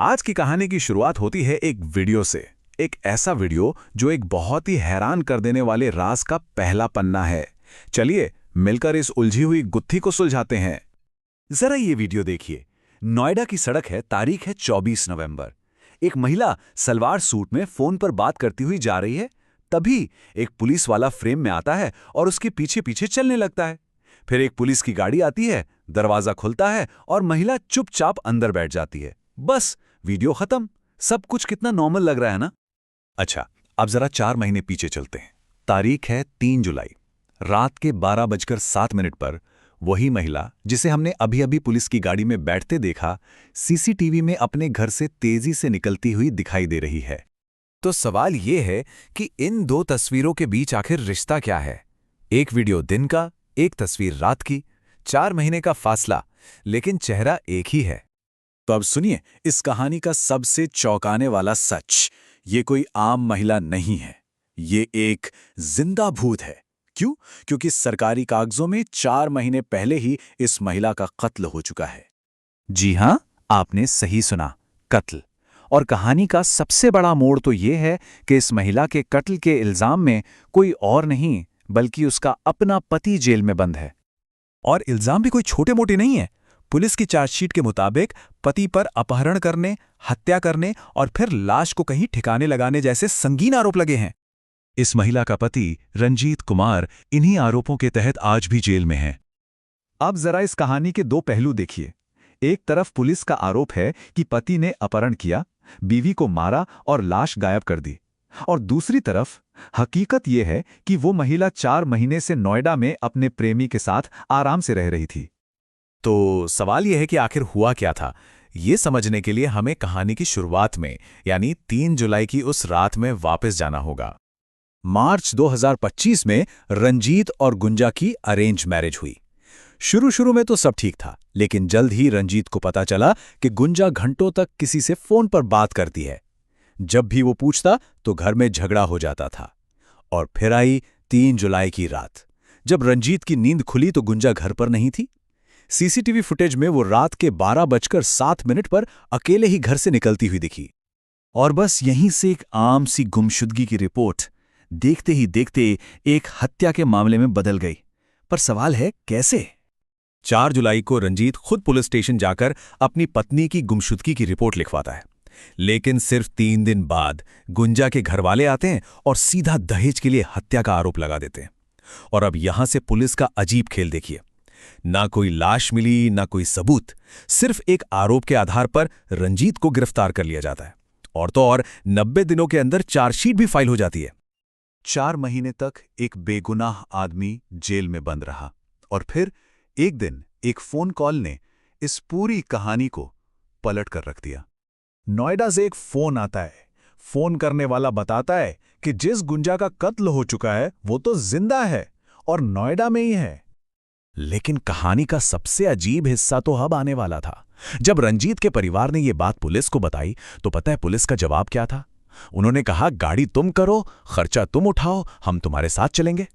आज की कहानी की शुरुआत होती है एक वीडियो से। एक ऐसा वीडियो जो एक बहुत ही हैरान कर देने वाले राज का पहला पन्ना है। चलिए मिलकर इस उलझी हुई गुत्थी को सुलझाते हैं। जरा ये वीडियो देखिए। नोएडा की सड़क है, तारीख है 24 नवंबर। एक महिला सलवार सूट में फोन पर बात करती हुई जा रही है। तभी एक पुलिस वाला फ्रेम में आता है और उसके पीछे पीछे चलने लगता है। फिर एक पुलिस की गाड़ी आती है, दरवाजा खुलता है और महिला चुपचाप अंदर बैठ जाती है। बस वीडियो खत्म। सब कुछ कितना नॉर्मल लग रहा है ना। अच्छा, अब जरा 4 महीने पीछे चलते हैं। तारीख है 3 जुलाई। रात के 12:07 पर वही महिला जिसे हमने अभी अभी पुलिस की गाड़ी में बैठते देखा, सीसीटीवी में अपने घर से तेजी से निकलती हुई दिखाई दे रही है। तो सवाल ये है कि इन दो तस्वीरों के बीच आखिर रिश्ता क्या है? एक वीडियो दिन का, एक तस्वीर रात की, 4 महीने का फासला, लेकिन चेहरा एक ही है। तो अब सुनिए इस कहानी का सबसे चौंकाने वाला सच। ये कोई आम महिला नहीं है, ये एक जिंदा भूत है। क्यों? क्योंकि सरकारी कागजों में 4 महीने पहले ही इस महिला का कत्ल हो चुका है। जी हां, आपने सही सुना, कत्ल। और कहानी का सबसे बड़ा मोड़ तो ये है कि इस महिला के कत्ल के इल्जाम में कोई और नहीं बल्कि उसका अपना पति जेल में बंद है। और इल्जाम भी कोई छोटे मोटे नहीं है। पुलिस की चार्जशीट के मुताबिक पति पर अपहरण करने, हत्या करने और फिर लाश को कहीं ठिकाने लगाने जैसे संगीन आरोप लगे हैं। इस महिला का पति रंजीत कुमार इन्हीं आरोपों के तहत आज भी जेल में है। अब जरा इस कहानी के दो पहलू देखिए। एक तरफ पुलिस का आरोप है कि पति ने अपहरण किया, बीवी को मारा और लाश गायब कर दी। और दूसरी तरफ हकीकत यह है कि वो महिला 4 महीने से नोएडा में अपने प्रेमी के साथ आराम से रह रही थी। तो सवाल यह है कि आखिर हुआ क्या था? ये समझने के लिए हमें कहानी की शुरुआत में यानी 3 जुलाई की उस रात में वापस जाना होगा। मार्च 2025 में रंजीत और गुंजा की अरेंज मैरिज हुई। शुरू में तो सब ठीक था, लेकिन जल्द ही रंजीत को पता चला कि गुंजा घंटों तक किसी से फोन पर बात करती है। जब भी वो पूछता तो घर में झगड़ा हो जाता था। और फिर आई 3 जुलाई की रात। जब रंजीत की नींद खुली तो गुंजा घर पर नहीं थी। सीसीटीवी फुटेज में वो रात के 12:07 पर अकेले ही घर से निकलती हुई दिखी। और बस यहीं से एक आम सी गुमशुदगी की रिपोर्ट देखते ही देखते एक हत्या के मामले में बदल गई। पर सवाल है कैसे? 4 जुलाई को रंजीत खुद पुलिस स्टेशन जाकर अपनी पत्नी की गुमशुदगी की रिपोर्ट लिखवाता है। लेकिन सिर्फ 3 दिन बाद गुंजा के घरवाले आते हैं और सीधा दहेज के लिए हत्या का आरोप लगा देते हैं। और अब यहां से पुलिस का अजीब खेल देखिए। ना कोई लाश मिली, ना कोई सबूत, सिर्फ एक आरोप के आधार पर रंजीत को गिरफ्तार कर लिया जाता है। और तो और 90 दिनों के अंदर चार्जशीट भी फाइल हो जाती है। 4 महीने तक एक बेगुनाह आदमी जेल में बंद रहा। और फिर एक दिन एक फोन कॉल ने इस पूरी कहानी को पलट कर रख दिया। नोएडा से एक फोन आता है। फोन करने वाला बताता है कि जिस गुंजा का कत्ल हो चुका है वो तो जिंदा है और नोएडा में ही है। लेकिन कहानी का सबसे अजीब हिस्सा तो अब आने वाला था। जब रंजीत के परिवार ने यह बात पुलिस को बताई तो पता है पुलिस का जवाब क्या था? उन्होंने कहा, गाड़ी तुम करो, खर्चा तुम उठाओ, हम तुम्हारे साथ चलेंगे।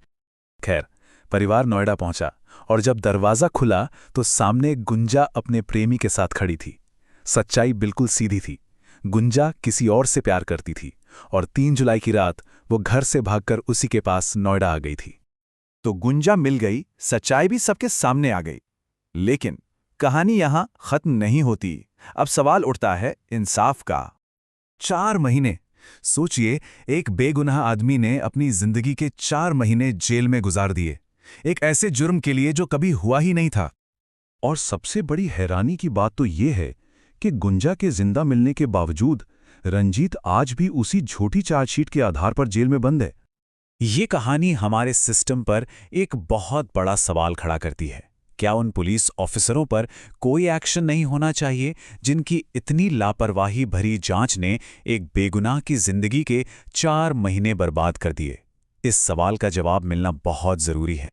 खैर, परिवार नोएडा पहुंचा और जब दरवाजा खुला तो सामने गुंजा अपने प्रेमी के साथ खड़ी थी। सच्चाई बिल्कुल सीधी थी। गुंजा किसी और से प्यार करती थी और 3 जुलाई की रात वो घर से भागकर उसी के पास नोएडा आ गई थी। तो गुंजा मिल गई, सच्चाई भी सबके सामने आ गई। लेकिन कहानी यहां खत्म नहीं होती। अब सवाल उठता है इंसाफ का। 4 महीने, सोचिए, एक बेगुनाह आदमी ने अपनी जिंदगी के 4 महीने जेल में गुजार दिए, एक ऐसे जुर्म के लिए जो कभी हुआ ही नहीं था। और सबसे बड़ी हैरानी की बात तो यह है कि गुंजा के जिंदा मिलने के बावजूद रंजीत आज भी उसी झूठी चार्जशीट के आधार पर जेल में बंद है। ये कहानी हमारे सिस्टम पर एक बहुत बड़ा सवाल खड़ा करती है। क्या उन पुलिस ऑफिसरों पर कोई एक्शन नहीं होना चाहिए जिनकी इतनी लापरवाही भरी जांच ने एक बेगुनाह की जिंदगी के 4 महीने बर्बाद कर दिए? इस सवाल का जवाब मिलना बहुत जरूरी है।